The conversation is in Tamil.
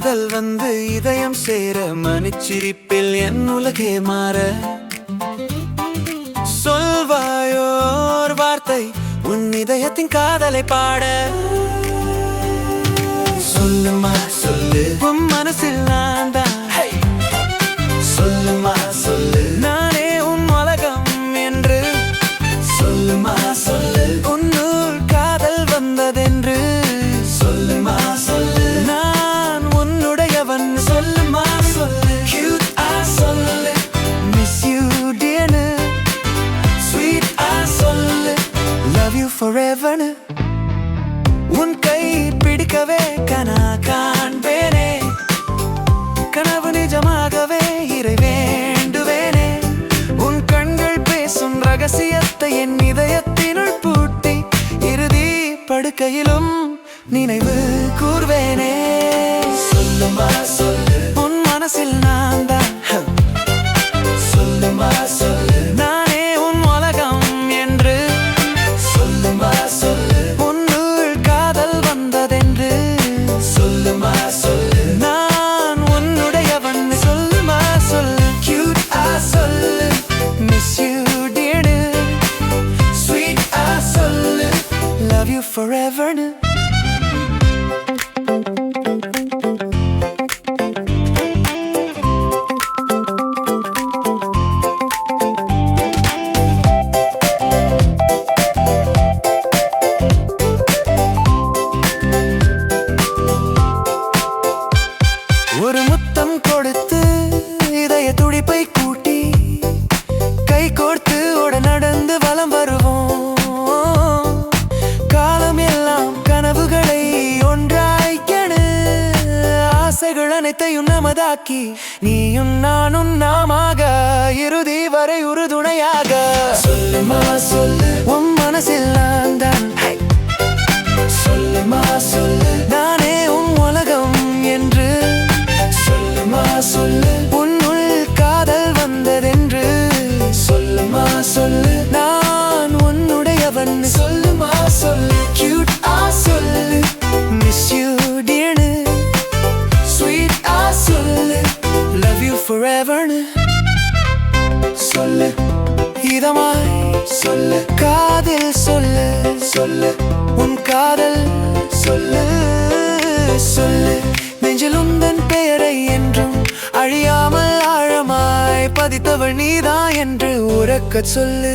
காதல் வந்து இதயம் சேர மணிச்சிரிப்பில் என் உலகே மாற சொல்வாயோர் வார்த்தை உன் இதயத்தின் காதலை பாட சொல்லுமா சொல்லு உன் மனசில் நான் தான் சொல்லுமா சொல்லு நானே உன் உலகம் என்று சொல்லுமா சொல்லு உன்னுள் காதல் வந்ததென்று சொல்லுமா சொல்லு நான் உன்னுடையவன் சொல்லுமா சொல்லு cute சொல்லு miss you dear sweet சொல்லு love you forever உன் கை பிடிக்கவே கனா காண்பேனே கனவு நிஜமாகவே இறை வேண்டுவேனே உன் கண்கள் பேசும் ரகசியத்தை என் இதயத்தினுள் பூட்டி இறுதி படுக்கையிலும் நினைவு கூர்வேனே சொல்லுமா சொல்லு உன் மனசில் நான் தான் சொல்லுமா சொல்லு நானே உன் உலகம் என்று சொல்லுமா சொல்லு உன்னுள் காதல் வந்ததென்று சொல்லுமா சொல்லு நான் உன்னுடையவன் சொல்லுமா சொல்லு cute சொல்லு miss you dear sweet சொல்லு love you forever ஒரு முத்தம் கொடுத்து இதய துடிப்பை கூட்டி கை கோர்த்து ஓட நடந்து வலம் வருவோம் காலம் எல்லாம் கனவுகளை ஒன்றாய்க்கணு ஆசைகள் அனைத்தையும் நமதாக்கி நீயும் நானும் நாமாக இறுதி வரை உறுதுணையாக சொல்லுமா சொல்லு உன் மனசில் நான் தான் சொல்லுமா சொல்லு நானே உன் உலகம் என்று சொல்லுமா சொல்லு உன்னுள் காதல் வந்ததென்று சொல்லுமா சொல்லு நான் உன்னுடையவன் சொல்லுமா சொல்லு cute சொல்லு miss you dear sweet சொல்லு love you forever சொல்லு இதமாய் சொல்லு காதில் சொல்லு சொல்லு உன் காதல் சொல்லு சொல்லு நெஞ்சில் உந்தன் பெயரை என்றும் அழியாமல் ஆழமாய் பதித்தவள் நீதான் என்று உரக்கச் சொல்லு